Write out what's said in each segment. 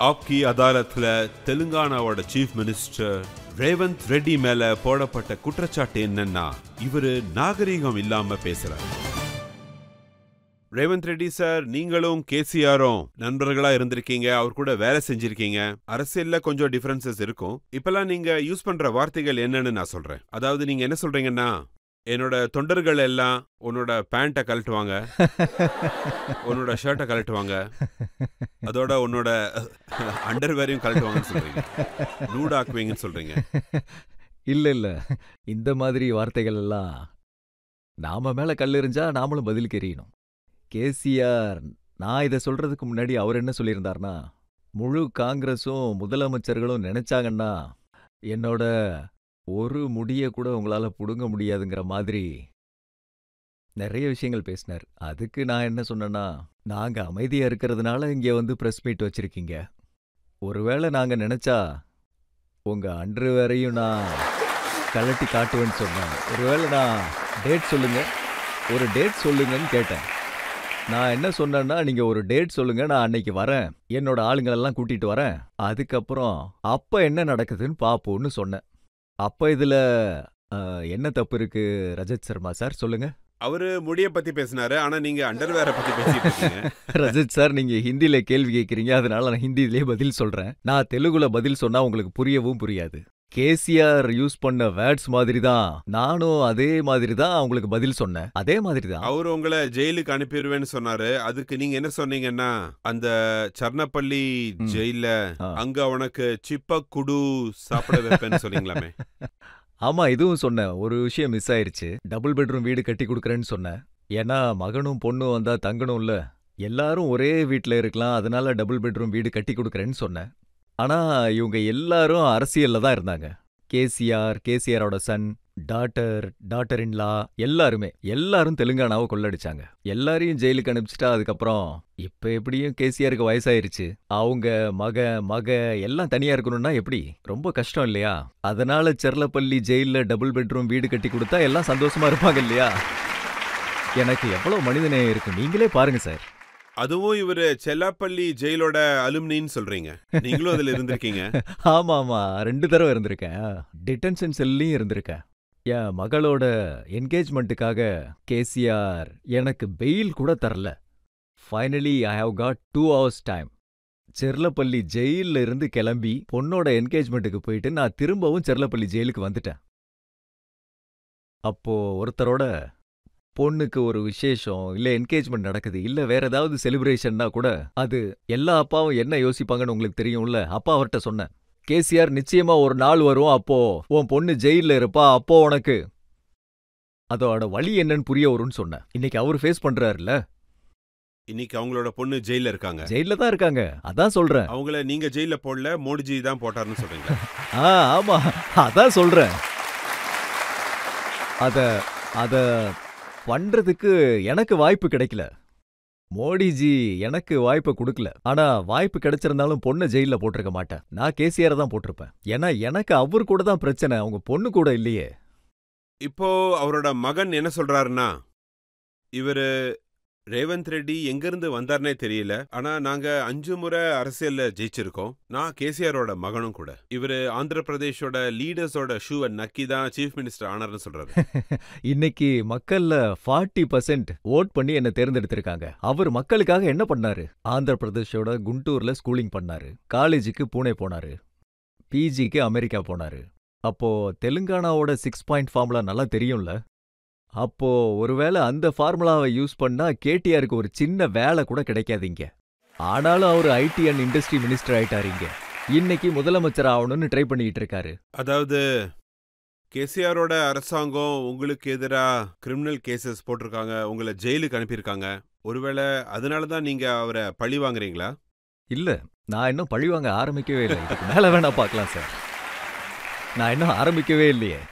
ஆப்கி அதாலத்ல தெலுங்கானாவோட chief minister Revanth Reddy மேல போடப்பட்ட குற்றச்சாட்டு என்னன்னா இவரு நாகரீகம் இல்லாம பேசுறாரு. ரேவந்த் ரெட்டி சார், நீங்களும் கேசிஆரும் நண்பர்களா இருந்திருக்கீங்க, அவர் கூட வேலை செஞ்சிருக்கீங்க. அரசியல்ல கொஞ்சம் டிஃபரன்சஸ் இருக்கும். இப்பெல்லாம் நீங்க யூஸ் பண்ற வார்த்தைகள் என்னன்னு நான் சொல்றேன். அதாவது நீங்க என்ன சொல்றீங்கன்னா, என்னோட தொண்டர்கள் எல்லாம் உன்னோட பேண்ட்டை கழட்டுவாங்க, உன்னோட ஷர்ட்டை கழட்டுவாங்க, அதோட உன்னோட அண்டர்வேரையும் கழட்டுவாங்கன்னு சொல்றீங்க, நூடாக்குவீங்கன்னு சொல்றீங்க. இல்ல இந்த மாதிரி வார்த்தைகள் எல்லாம் நாம மேல கல்லெறிஞ்சா நாமளும் பதிலுக்கு எறியணும். கேசிஆர் நான் இதை சொல்றதுக்கு முன்னாடி அவர் என்ன சொல்லியிருந்தார்னா, முழு காங்கிரஸும் முதலமைச்சர்களும் நினைச்சாங்கன்னா என்னோட ஒரு முடிய கூட உங்களால புடுங்க முடியாதுங்கிற மாதிரி நிறைய விஷயங்கள் பேசினார். அதுக்கு நான் என்ன சொன்னேன்னா, நாங்க அமைதியா இருக்கிறதுனால இங்க வந்து பிரஸ் மீட் வச்சிருக்கீங்க. ஒருவேளை நாங்க நினைச்சா உங்க அண்டர்வேரையும் நான் கழட்டி காட்டுவேன்னு சொன்னேன். ஒருவேளை நான் டேட் சொல்லுங்க, ஒரு டேட் சொல்லுங்கன்னு கேட்டேன். நான் என்ன சொன்னேன்னா, நீங்க ஒரு டேட் சொல்லுங்க, நான் அன்னைக்கு வரேன், என்னோட ஆளுங்களெல்லாம் கூட்டிட்டு வரேன், அதுக்கப்புறம் அப்ப என்ன நடக்குதுன்னு பாப்போன்னு சொன்னேன். அப்ப இதுல என்ன தப்பு இருக்கு ரஜத் சர்மா சார், சொல்லுங்க. அவரு முடிய பத்தி பேசினாரு, ஆனா நீங்க அண்டர்வேரை பத்தி பேசிட்டு இருக்கீங்க. ரஜத் சார், நீங்க ஹிந்தில கேள்வி கேட்கறீங்க, அதனால நான் ஹிந்திலேயே பதில் சொல்றேன். நான் தெலுங்குல பதில் சொன்னா உங்களுக்கு புரியவும் புரியாது. கேசிஆர் யூஸ் பண்ண வேர்ட்ஸ் மாதிரி தான் நானும் அதே மாதிரி தான் உங்களுக்கு பதில் சொன்னேன். அதே மாதிரி தான் அவரு உங்களை ஜெயிலுக்கு அனுப்பிடுவேன்னு சொன்னாரு. அதுக்கு நீங்க என்ன சொன்னீங்கன்னா, அந்த சர்ணப்பள்ளி ஜெயில அங்க அவனுக்கு சிப்ப குடு சாப்பிட வைப்பேன்னு சொன்னீங்களாமே. ஆமா, இதுவும் சொன்னேன். ஒரு விஷயம் மிஸ் ஆயிருச்சு. டபுள் பெட்ரூம் வீடு கட்டி கொடுக்குறேன்னு சொன்னேன். ஏன்னா மகனும் பொண்ணும் வந்தா தங்கணும்ல, எல்லாரும் ஒரே வீட்ல இருக்கலாம், அதனால டபுள் பெட்ரூம் வீடு கட்டி கொடுக்குறேன்னு சொன்னேன். ஆனா இவங்க எல்லாரும் அரசியல்ல தான் இருந்தாங்க. கேசிஆர், கேசிஆரோட சன், டாட்டர் இன்லா, எல்லாரும் தெலுங்கானாவை கொள்ளடிச்சாங்க. எல்லாரையும் ஜெயிலுக்கு அனுப்பிச்சிட்டா அதுக்கப்புறம் இப்ப எப்படியும் கேசிஆருக்கு வயசாயிருச்சு. அவங்க மக எல்லாம் தனியா இருக்கணும்னா எப்படி? ரொம்ப கஷ்டம் இல்லையா? அதனால செர்லப்பள்ளி ஜெயில டபுள் பெட்ரூம் வீடு கட்டி கொடுத்தா எல்லாம் சந்தோஷமா இருப்பாங்க இல்லையா? எனக்கு எவ்வளவு மனிதநேயம் இருக்கு நீங்களே பாருங்க சார். அதுவும் இவரு செல்லாப்பள்ளி ஜெயிலோட அலுமினின்னு சொல்றீங்க. நீங்களும் அதுல இருந்திருக்கீங்க. ஆமா 2 தடவை இருந்திருக்கேன். டிடென்ஷன் செல்லையும் இருந்திருக்கேன். என் மகளோட என்கேஜ்மெண்ட்டுக்காக கேசிஆர் எனக்கு பெயில் கூட தரல. Finally I have got 2 hours time. Cherlapally ஜெயில இருந்து கிளம்பி பொண்ணோட என்கேஜ்மெண்ட்டுக்கு போயிட்டு நான் திரும்பவும் செர்லப்பள்ளி ஜெயிலுக்கு வந்துட்டேன். அப்போ ஒருத்தரோட பொண்ணுக்கு ஒரு விசேஷம், இல்ல என்கேஜ்மெண்ட் நடக்குது, இல்ல வேற ஏதாவது செலிப்ரேஷன்னா கூட அது எல்லா அப்பாவும் என்ன யோசிப்பாங்கன்னு உங்களுக்கு தெரியும்ல. அப்பா அவர்கிட்ட சொன்னேன், கேசிஆர் நிச்சயமா ஒரு நாள் வரும், அப்போ உன் பொண்ணு ஜெயில இருப்பா, அப்போ உனக்கு அதோட வழி என்னன்னு புரிய வரும்னு சொன்னேன். இன்னைக்கு அவர் ஃபேஸ் பண்றாருல. இன்னைக்கு அவங்களோட பொண்ணு ஜெயில இருக்காங்க. ஜெயில தான் இருக்காங்க. அதான் சொல்றேன். அவங்கள நீங்க ஜெயில போடல, மோடிஜி தான் போட்டாருன்னு சொல்றீங்க. ஆமா, அதான் சொல்றேன். அத பண்றதுக்கு எனக்கு வாய்ப்பு கிடைக்கல. மோடிஜி எனக்கு வாய்ப்பை கொடுக்கல. ஆனா வாய்ப்பு கிடைச்சிருந்தாலும் பொண்ணை ஜெயில போட்டிருக்க மாட்டேன். நான் கேசிஆர் தான் போட்டிருப்பேன். ஏன்னா எனக்கு அவர் கூட தான் பிரச்சனை, அவங்க பொண்ணு கூட இல்லையே. இப்போ அவரோட மகன் என்ன சொல்றாருன்னா, இவரு ரேவந்த் ரெட்டி எங்கிருந்து வந்தார்னே தெரியல, ஆனா நாங்க 5 முறை அரசியல்ல ஜெயிச்சிருக்கோம், நான் கேசிஆரோட மகனும் கூட. இவரு ஆந்திர பிரதேஷோட லீடர்ஸோட ஷூவை நக்கி தான் சீஃப் மினிஸ்டர் ஆனார்னு சொல்றாரு. இன்னைக்கு மக்கள்ல 40% ஓட் பண்ணி என்ன தேர்ந்தெடுத்திருக்காங்க. அவர் மக்களுக்காக என்ன பண்ணாரு? ஆந்திர பிரதேஷோட குண்டூர்ல ஸ்கூலிங் பண்ணாரு, காலேஜுக்கு பூனே போனாரு, பிஜிக்கு அமெரிக்கா போனாரு. அப்போ தெலுங்கானாவோட 6 பாயிண்ட் ஃபார்முலா நல்லா தெரியும்ல. அப்போ ஒருவேளை அந்த ஃபார்முலாவை யூஸ் பண்ணா கேடிஆருக்கு ஒரு சின்ன வேலை கூட கிடைக்காதீங்க. ஆனாலும் அவர் ஐடி அண்ட் இண்டஸ்ட்ரி மினிஸ்டர் ஆயிட்டாருங்க. இன்னைக்கு முதலமைச்சர் ஆகணும்னு ட்ரை பண்ணிட்டு இருக்காரு. அதாவது கேசிஆரோட அரசாங்கம் உங்களுக்கு எதிரா கிரிமினல் கேசஸ் போட்டிருக்காங்க, உங்களை ஜெயிலுக்கு அனுப்பியிருக்காங்க. ஒருவேளை அதனாலதான் நீங்க அவரை பழி வாங்குறீங்களா? இல்ல, நான் இன்னும் பழி வாங்க ஆரம்பிக்கவே இல்லை. இதுக்கு மேல வேணா பார்க்கலாம் சார். நான் இன்னும் ஆரம்பிக்கவே இல்லையே.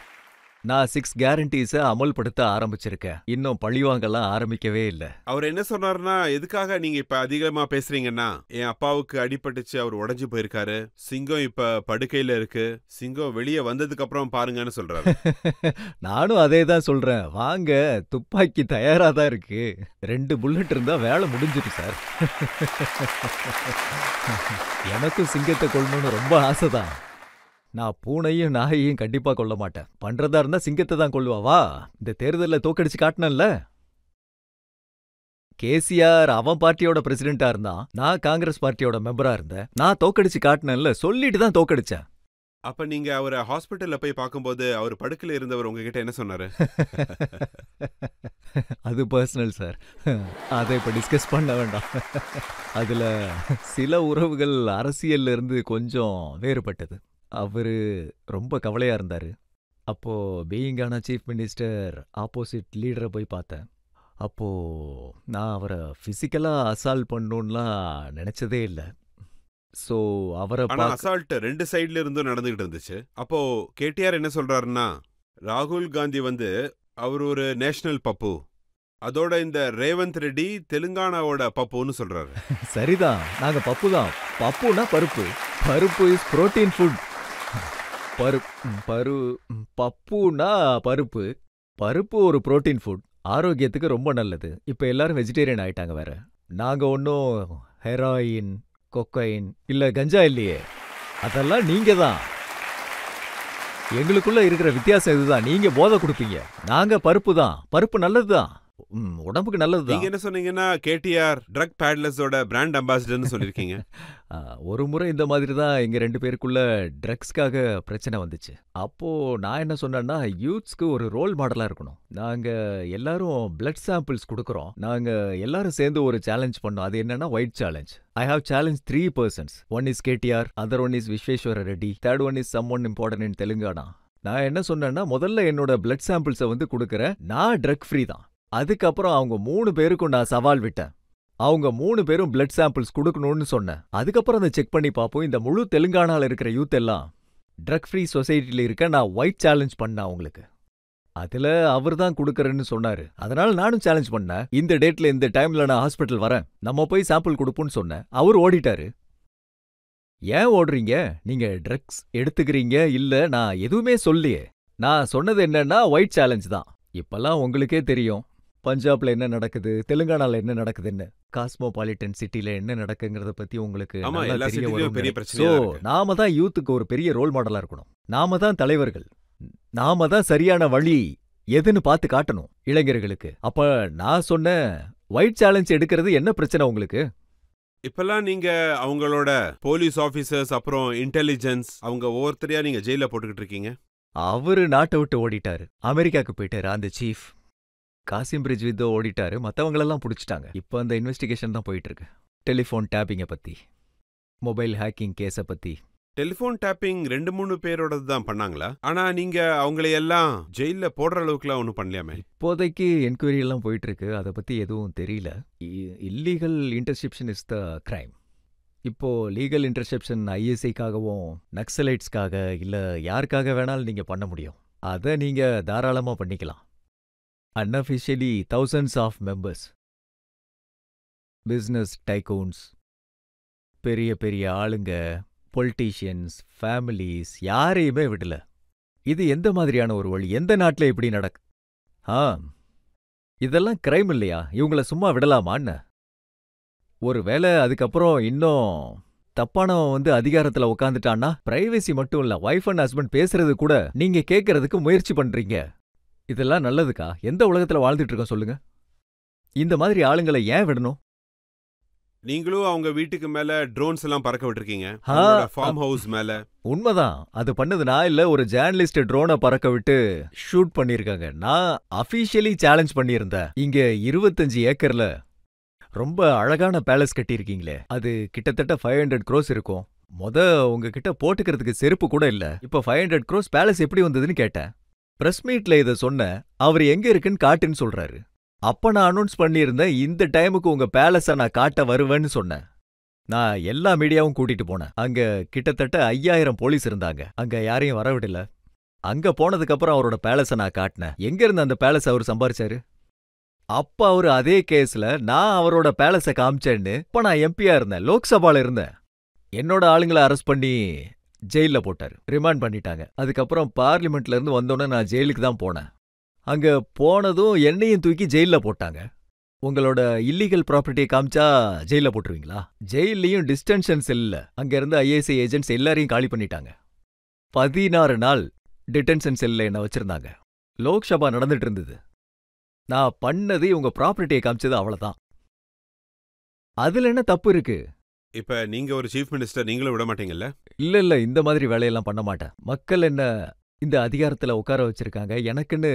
நான் 6 கேரண்டீஸ அமல்படுத்த ஆரம்பிச்சிருக்கேன். இன்னும் பழிவாங்கலாம் ஆரம்பிக்கவே இல்ல. அவர் என்ன சொன்னாருன்னா, எதுக்காக நீங்க இப்ப அதிகமா பேசுறீங்கன்னா, என் அப்பாவுக்கு அடிபட்டுச்சு, அவர் உடைஞ்சு போயிருக்காரு. சிங்கம் இப்ப படுக்கையில இருக்கு. சிங்கம் வெளியே வந்ததுக்கு அப்புறம் பாருங்கன்னு சொல்றாரு. நானும் அதே தான் சொல்றேன். வாங்க, துப்பாக்கி தயாரா தான் இருக்கு. 2 புல்லட் இருந்தா வேலை முடிஞ்சிடும் சார். எனக்கும் சிங்கத்தை கொல்லணும்னு ரொம்ப ஆசைதான். நான் பூனையும் நாயையும் கண்டிப்பா கொல்ல மாட்டேன். பண்றதா இருந்தா சிங்கத்தை தான் கொல்லுவா. வா, இந்த தேர்தல்ல தோக்கடிச்சு காட்டினேன்ல. கேசிஆர் அவன் பார்ட்டியோட பிரசிடென்டா இருந்தான். நான் காங்கிரஸ் பார்ட்டியோட மெம்பரா இருந்தேன். நான் தோக்கடிச்சு காட்டினேன்ல, சொல்லிட்டு தான் தோக்கடிச்சேன். அப்ப நீங்க அவரை ஹாஸ்பிட்டல்ல போய் பார்க்கும்போது அவர் படுக்கையில இருந்தவர் உங்ககிட்ட என்ன சொன்னாரு? அது பர்சனல் சார். அதை இப்ப டிஸ்கஸ் பண்ண வேண்டாம். அதுல சில உறவுகள் அரசியல்ல இருந்து கொஞ்சம் வேறுபட்டது. அவரு ரொம்ப கவலையா இருந்தாரு. அப்போ பீயிங் ஆன சீஃப் மினிஸ்டர் ஆப்போசிட் லீடரை போய் பார்த்தேன். அப்போ நான் அவரை பிசிக்கலா அசால்ட் பண்ணணும்லாம் நினைச்சதே இல்லை. ஸோ அவரை ஆனா அசால்ட் 2 சைடுல இருந்தும் நடந்துகிட்டு இருந்துச்சு. அப்போ கேடிஆர் என்ன சொல்றாருன்னா, ராகுல் காந்தி அவர் ஒரு நேஷனல் பப்பு, அதோட இந்த ரேவந்த் ரெட்டி தெலுங்கானாவோட பப்புன்னு சொல்றாரு. சரிதான், நாங்க பப்பு தான். பப்புனா பருப்பு. பருப்பு இஸ் புரோட்டீன் ஃபுட். பப்புனா பருப்பு. பருப்பு ஒரு புரோட்டீன் ஃபுட், ஆரோக்கியத்துக்கு ரொம்ப நல்லது. இப்ப எல்லாரும் வெஜிடேரியன் ஆயிட்டாங்க வேற. நாங்க ஒன்னும் ஹெராயின், கொக்கைன் இல்ல கஞ்சா இல்லையே. அதெல்லாம் நீங்க தான். எங்களுக்குள்ள இருக்கிற வித்தியாசம் இதுதான். நீங்க போதை கொடுப்பீங்க, நாங்க பருப்பு தான். பருப்பு நல்லதுதான், உடம்புக்கு நல்லதுதான். நீங்க என்ன சொன்னீங்கன்னா, கேடிஆர் ட்ரக் பேட்லர்ஸோட பிராண்ட் அம்பாசிடர்னு சொல்லிருக்கீங்க. ஒரு முறை இந்த மாதிரி தான் எங்க 2 பேருக்குள்ள ட்ரக்ஸ்க்காக பிரச்சனை வந்துச்சு. அப்போ நான் என்ன சொன்னேன்னா, யூத்ஸ்க்கு ஒரு ரோல் மாடலா இருக்கணும். நாங்க எல்லாரும் பிளட் சாம்பிள்ஸ் கொடுக்கறோம். நாங்க எல்லாரும் சேர்ந்து ஒரு சேலஞ்ச் பண்ணோம். அது என்னன்னா white challenge. I have challenged 3 persons. One is KTR, other one is Vishweshwara Reddy, third one is someone important in Telangana. நான் என்ன சொன்னேன்னா, முதல்ல என்னோட பிளட் சாம்பிள்ஸை கொடுக்கறேன். நான் ட்ரக் ஃப்ரீ தான். அதுக்கப்புறம் அவங்க 3 பேருக்கும் நான் சவால் விட்டேன். அவங்க 3 பேரும் பிளட் சாம்பிள்ஸ் கொடுக்கணும்னு சொன்னேன். அதுக்கப்புறம் அதை செக் பண்ணி பார்ப்போம். இந்த முழு தெலுங்கானால இருக்கிற யூத் எல்லாம் ட்ரக் ஃப்ரீ சொசைட்டில இருக்க நான் ஒயிட் சேலஞ்ச் பண்ணேன் அவங்களுக்கு. அதுல அவர் தான் கொடுக்கறேன்னு சொன்னாரு. அதனால நானும் சேலஞ்ச் பண்ணேன். இந்த டேட்ல இந்த டைம்ல நான் ஹாஸ்பிட்டல் வரேன், நம்ம போய் சாம்பிள் கொடுப்போம்னு சொன்னேன். அவர் ஓடிட்டாரு. ஏன் ஓடுறீங்க? நீங்க ட்ரக்ஸ் எடுத்துக்கிறீங்க இல்ல, நான் எதுவுமே சொல்லியே. நான் சொன்னது என்னன்னா ஒயிட் சேலஞ்ச் தான். இப்பெல்லாம் உங்களுக்கே தெரியும் பஞ்சாப்ல என்ன நடக்குது, தெலுங்கானால என்ன நடக்குதுன்னு. காஸ்மோபாலிட்டன் சிட்டில என்ன நடக்குங்கிறத பத்தி உங்களுக்கு நல்லா தெரிய வரும். சோ நாம தான் யூத்துக்கு ஒரு பெரிய ரோல் மாடலா இருக்கணும். நாம தான் தலைவர்கள். நாம தான் சரியான வழி எதுன்னு பார்த்து காட்டணும் இளைஞர்களுக்கு. அப்ப நான் சொன்ன ஒயிட் சேலஞ்ச் எடுக்கிறது என்ன பிரச்சனை உங்களுக்கு? இப்பெல்லாம் நீங்க அவங்களோட போலீஸ் ஆபீசர்ஸ் அப்புறம் இன்டெலிஜென்ஸ் அவங்க ஒவ்வொருத்தரையா நீங்க ஜெயில போட்டுக்கிட்டு இருக்கீங்க. அவரு நாட்டை விட்டு ஓடிட்டாரு, அமெரிக்காக்கு போயிட்டாரு. அந்த சீஃப் காசிம் பிரிட்ஜ் வித்தோ ஓடிட்டாரு. மத்தவங்களெல்லாம் புடிச்சிட்டாங்க. இப்ப அந்த இன்வெஸ்டிகேஷன் தான் போயிட்டு இருக்கு. டெலிஃபோன் டேப்பிங்கை பத்தி, மொபைல் ஹேக்கிங் கேஸ பத்தி. டெலிஃபோன் டேப்பிங் 2-3 பேரோட தான் பண்ணாங்களா? ஆனா நீங்க அவங்களையெல்லாம் ஜெயில போடுற அளவுக்குலாம் ஒன்றும் பண்ணலையாமே. இப்போதைக்கு என்கொயரி எல்லாம் போயிட்டு இருக்கு. அதை பத்தி எதுவும் தெரியல. Illegal interception is the crime. இப்போ லீகல் இன்டர்செப்ஷன் ஐஎஸ்ஐக்காகவும் நக்சலைட்ஸ்க்காக இல்ல யாருக்காக வேணாலும் நீங்க பண்ண முடியும். அதை நீங்க தாராளமா பண்ணிக்கலாம். Unofficially thousands of members, business tycoons, பெரிய பெரிய ஆளுங்க, பொலிட்டீஷியன்ஸ், ஃபேமிலிஸ் யாரையுமே விடல. இது எந்த மாதிரியான ஒரு வழி? எந்த நாட்டில் இப்படி நடக்கு? இதெல்லாம் கிரைம் இல்லையா? இவங்கள சும்மா விடலாமான்னு? ஒருவேளை அதுக்கப்புறம் இன்னும் தப்பானவன் அதிகாரத்துல உட்காந்துட்டான்னா, பிரைவேசி மட்டும் இல்ல, வைஃப் அண்ட் ஹஸ்பண்ட் பேசுறது கூட நீங்க கேட்கறதுக்கு முயற்சி பண்றீங்க. இதெல்லாம் நல்லதுக்கா? எந்த உலகத்துல வாழ்ந்துட்டு இருக்கோம் சொல்லுங்க? இந்த மாதிரி ஆளுங்களை ஏன் விடணும்? நீங்களும் அவங்க வீட்டுக்கு மேல ட்ரோன்ஸ் எல்லாம் பறக்க விட்டுருக்கீங்க, ஃபார்ம் ஹவுஸ் மேல. உண்மைதான். அது பண்ணது நான் இல்ல, ஒரு ஜேர்னலிஸ்ட் ட்ரோனை பறக்க விட்டு ஷூட் பண்ணிருக்காங்க. நான் அபிஷியலி சேலஞ்ச் பண்ணியிருந்தேன். இங்க 25 ஏக்கர்ல ரொம்ப அழகான பேலஸ் கட்டியிருக்கீங்களே, அது கிட்டத்தட்ட 500 crores இருக்கும். உங்ககிட்ட போட்டுக்கிறதுக்கு செருப்பு கூட இல்ல. இப்ப 500 crores பேலஸ் எப்படி வந்ததுன்னு கேட்டேன். பிரஸ் மீட்ல இத சொன்ன, அவர் எங்க இருக்குன்னு காட்டுன்னு சொல்றாரு. அப்ப நான் அனௌன்ஸ் பண்ணியிருந்தேன், இந்த டைமுக்கு உங்க பேலஸ நான் காட்ட வருவேன்னு சொன்னேன். நான் எல்லா மீடியாவும் கூட்டிட்டு போனேன். அங்க கிட்டத்தட்ட 5000 போலீஸ் இருந்தாங்க. அங்க யாரையும் வரவிடல. அங்க போனதுக்கு அப்புறம் அவரோட பேலஸ நான் காட்டினேன். எங்க இருந்து அந்த பேலஸ் அவர் சம்பாரிச்சாரு? அப்ப அவரு அதே கேஸ்ல நான் அவரோட பேலஸ காமிச்சேன்னு அப்ப நான் எம்பியா இருந்தேன், லோக்சபால இருந்தேன். என்னோட ஆளுங்கள அரெஸ்ட் பண்ணி ஜெயில்ல போட்டாரு, ரிமாண்ட் பண்ணிட்டாங்க. அதுக்கப்புறம் பார்லிமெண்ட்ல இருந்து வந்தோடனே நான் ஜெயிலுக்கு தான் போனேன். அங்க போனதும் என்னையும் தூக்கி ஜெயில்ல போட்டாங்க. உங்களோட இல்லீகல் ப்ராப்பர்ட்டியை காமிச்சா ஜெயில்ல போட்டுருவீங்களா? ஜெயிலையும் டிஸ்டென்ஷன் செல்ல அங்க இருந்து ஐஏஎஸ்ஐ ஏஜென்ட்ஸ் எல்லாரையும் காலி பண்ணிட்டாங்க. 16 நாள் டிடென்ஷன் செல்ல என்ன வச்சிருந்தாங்க. லோக்சபா நடந்துட்டு இருந்தது. நான் பண்ணது இவங்க ப்ராப்பர்ட்டியை காமிச்சது, அவ்வளவுதான். அதுல என்ன தப்பு இருக்கு? இப்ப நீங்க ஒரு சீஃப் மினிஸ்டர், நீங்களும் விட மாட்டீங்கல்ல? இல்ல இந்த மாதிரி வேலையெல்லாம் பண்ண மாட்டேன். மக்கள் என்ன இந்த அதிகாரத்துல உட்கார வச்சிருக்காங்க, எனக்குன்னு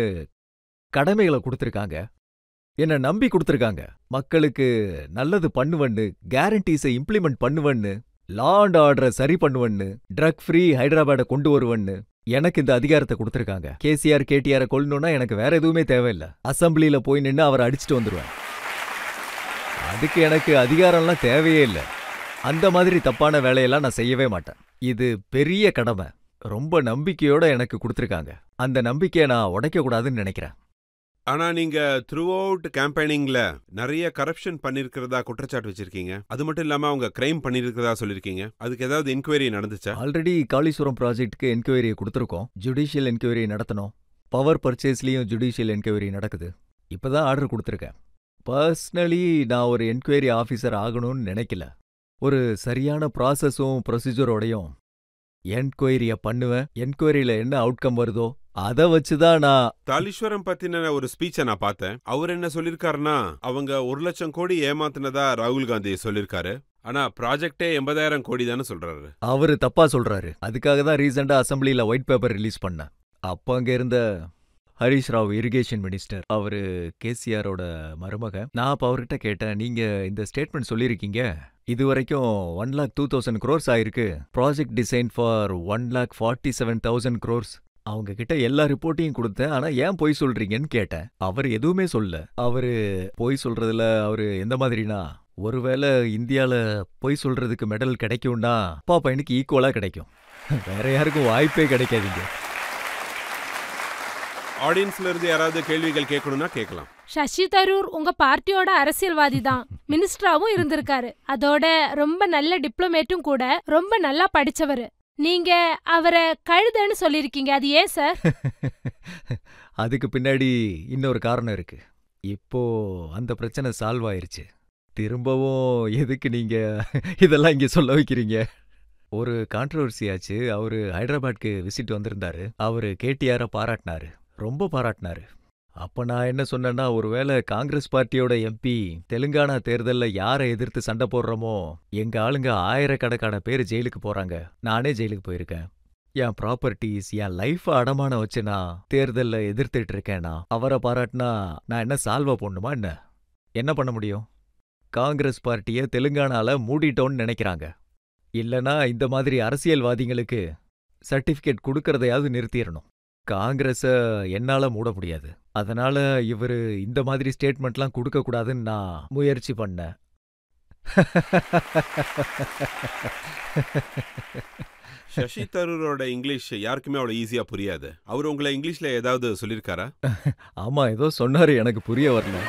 கடமைகளை கொடுத்திருக்காங்க, என்ன நம்பி கொடுத்திருக்காங்க. மக்களுக்கு நல்லது பண்ணுவன்னு, கேரண்டீஸை இம்ப்ளிமெண்ட் பண்ணுவன்னு, லா அண்ட் ஆர்டரை சரி பண்ணுவன்னு, ட்ரக் ஃப்ரீ ஹைதராபாட கொண்டு வருவன்னு எனக்கு இந்த அதிகாரத்தை கொடுத்திருக்காங்க. கேசிஆர் கேடிஆரை கொல்லணும்னா எனக்கு வேற எதுவுமே தேவையில்ல. அசம்பிளியில போய் நின்று அவரை அடிச்சுட்டு வந்துருவேன். அதுக்கு எனக்கு அதிகாரம்லாம் தேவையே இல்லை. அந்த மாதிரி தப்பான வேலையெல்லாம் நான் செய்யவே மாட்டேன். இது பெரிய கடமை. ரொம்ப நம்பிக்கையோட எனக்கு கொடுத்திருக்காங்க. அந்த நம்பிக்கையை நான் உடைக்க கூடாதுன்னு நினைக்கிறேன். ஆனா நீங்க த்ரூ அவுட் கேம்பெயினிங்ல நிறைய கரப்ஷன் பண்ணிருக்கிறதா குற்றச்சாட்டு வச்சிருக்கீங்க. அது மட்டும் இல்லாம அவங்க கிரைம் பண்ணிருக்கிறதா சொல்லிருக்கீங்க. அதுக்கு ஏதாவது என்கொயரி நடந்துச்சா? ஆல்ரெடி காளீஸ்வரம் ப்ராஜெக்ட்டுக்கு என்கொயரியை கொடுத்துருக்கோம். ஜுடிஷியல் என்கொயரி நடத்தணும். பவர் பர்ச்சேஸ்லயும் ஜுடிஷியல் என்கொயரி நடக்குது. இப்பதான் ஆர்டர் கொடுத்துருக்கேன். பர்சனலி நான் ஒரு என்கொயரி ஆஃபீஸர் ஆகணும்னு நினைக்கல. ஒரு சரியான ப்ராசஸும் ப்ரொசீஜரோடையும் என்கொயரிய பண்ணுவேன். என்கொயரியில என்ன அவுட்கம் வருதோ அதை வச்சுதான் நான். தாலீஸ்வரம் பத்தின ஒரு ஸ்பீச்சை நான் பார்த்தேன். அவர் என்ன சொல்லிருக்காருன்னா, அவங்க 1 லட்சம் கோடி ஏமாத்தினதா ராகுல் காந்தி சொல்லிருக்காரு. ஆனா ப்ராஜெக்டே 80,000 கோடி தானே சொல்றாரு. அவரு தப்பா சொல்றாரு. அதுக்காக தான் ரீசெண்டா அசம்பிளில ஒயிட் பேப்பர் ரிலீஸ் பண்ணேன். அப்ப அங்க இருந்த ஹரிஷ் ராவ் இரிகேஷன் மினிஸ்டர், அவரு கேசிஆரோட மருமக. நான் அப்ப அவர்கிட்ட கேட்டேன், நீங்க இந்த ஸ்டேட்மெண்ட் சொல்லியிருக்கீங்க, இதுவரைக்கும் 1,02,000 crores ஆயிருக்கு. Project design for 1,47,000 crores. அவங்க கிட்ட எல்லா ரிப்போர்ட்டையும் கொடுத்தேன். ஆனா ஏன் பொய் சொல்றீங்கன்னு கேட்டேன். அவர் எதுவுமே சொல்ல. அவரு பொய் சொல்றதுல அவரு எந்த மாதிரினா, ஒருவேளை இந்தியால பொய் சொல்றதுக்கு மெடல் கிடைக்கும்னா அப்பா பையனுக்கு ஈக்குவலா கிடைக்கும். வேற யாருக்கும் வாய்ப்பே கிடைக்காதீங்க. ஆடியன்ஸ்ல இருந்து யாராவது கேள்விகள் கேட்கணும்னா கேட்கலாம். சசி தரூர் உங்க பார்ட்டியோட அரசியல்வாதி தான், மினிஸ்டராவும் இருந்திருக்காரு. அதோட ரொம்ப நல்ல டிப்ளமேட்டும் கூட, ரொம்ப நல்லா படிச்சவரு. நீங்க அவரை கழுதைன்னு சொல்லிருக்கீங்க, அது ஏன் சார்? அதுக்கு பின்னாடி இன்னொரு காரணம் இருக்கு. இப்போ அந்த பிரச்சனை சால்வ் ஆயிருச்சு. திரும்பவும் எதுக்கு நீங்க இதெல்லாம் இங்க சொல்ல வைக்கிறீங்க? ஒரு கான்ட்ரவர்சி ஆச்சு. அவரு ஹைதராபாத்க்கு விசிட் வந்திருந்தாரு. அவரு கேடிஆரை பாராட்டினாரு, ரொம்ப பாராட்டினாரு. அப்ப நான் என்ன சொன்னேன்னா, ஒருவேளை காங்கிரஸ் பார்ட்டியோட எம்பி தெலுங்கானா தேர்தல்ல யாரை எதிர்த்து சண்டை போடுறோமோ, எங்க ஆளுங்க ஆயிரக்கணக்கான பேர் ஜெயிலுக்கு போறாங்க. நானே ஜெயிலுக்கு போயிருக்கேன். என் ப்ராப்பர்ட்டிஸ், என் லைஃப் அடமான வச்சு நான் தேர்தல்ல எதிர்த்துட்டு இருக்கேன்னா, அவரை பாராட்டினா நான் என்ன சால்வா போடணுமா என்ன? என்ன பண்ண முடியும்? காங்கிரஸ் பார்ட்டியை தெலுங்கானால மூடிட்டோன்னு நினைக்கிறாங்க. இல்லனா இந்த மாதிரி அரசியல்வாதிகளுக்கு சர்டிபிகேட் கொடுக்கறதையாவது நிறுத்திடணும். காங்கிரஸ என்னால மூட முடியாது. அதனால இவரு இந்த மாதிரி ஸ்டேட்மெண்ட்லாம் கொடுக்க கூடாதுன்னு நான் முயற்சி பண்ணேன். சசி தரூரோட இங்கிலீஷ் யாருக்குமே அவ்வளவு ஈஸியா புரியாது. அவர் உங்களை இங்கிலீஷ்ல ஏதாவது சொல்லிருக்காரா? ஆமா, ஏதோ சொன்னாரு, எனக்கு புரிய வரல.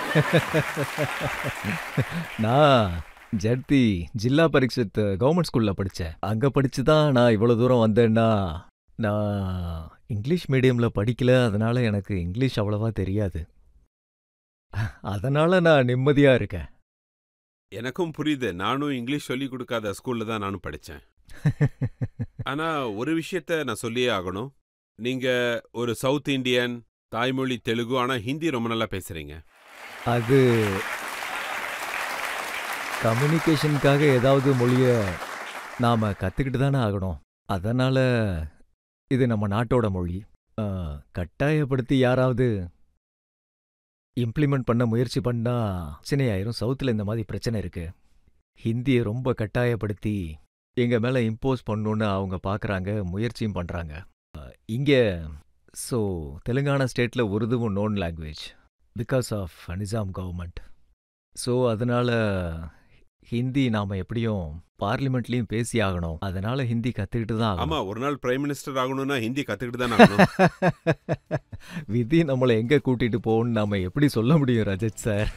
நான் ஜட்தி ஜில்லா பரிஷத் கவர்மெண்ட் ஸ்கூல்ல படிச்சேன். அங்க படிச்சுதான் நான் இவ்வளவு தூரம் வந்தேன்னா, நான் இங்கிலீஷ் மீடியம்ல படிக்கல. அதனால எனக்கு இங்கிலீஷ் அவ்வளவா தெரியாது. அதனால நான் நிம்மதியா இருக்கேன். எனக்கும் புரியுது. நானும் இங்கிலீஷ் சொல்லி கொடுக்காத ஸ்கூல்ல தான் நானும் படிச்சேன். ஆனா ஒரு விஷயத்த நான் சொல்லியே ஆகணும். நீங்க ஒரு சவுத் இந்தியன், தாய்மொழி தெலுங்கு, ஆனா ஹிந்தி ரொம்ப நல்லா பேசுறீங்க. அது கம்யூனிகேஷனுக்காக ஏதாவது மொழிய நாம கத்துக்கிட்டு தானே ஆகணும். அதனால இது நம்ம நாட்டோட மொழி. கட்டாயப்படுத்தி யாராவது இம்ப்ளிமெண்ட் பண்ண முயற்சி பண்ணா பிரச்சனையாயிரும். சவுத்தில் இந்த மாதிரி பிரச்சனை இருக்கு. ஹிந்தியை ரொம்ப கட்டாயப்படுத்தி எங்க மேல இம்போஸ் பண்ணணும்னு அவங்க பார்க்குறாங்க, முயற்சியும் பண்றாங்க. இங்க ஸோ தெலுங்கானா ஸ்டேட்ல உருதுவும் known language because of Nizam government. So அதனால ஹிந்தி நாம எப்படியும் பார்லிமெண்ட்லயும் பேசி ஆகணும். அதனால ஹிந்தி கத்துக்கிட்டு தான் ஆமா, ஆகணும். ஒரு நாள் பிரைம் மினிஸ்டர் ஆகணும்னா ஹிந்தி கத்துக்கிட்டு தானே ஆகணும். விதி நம்மளை எங்க கூட்டிட்டு போகும்னு நாம எப்படி சொல்ல முடியும் ரஜத் சார்?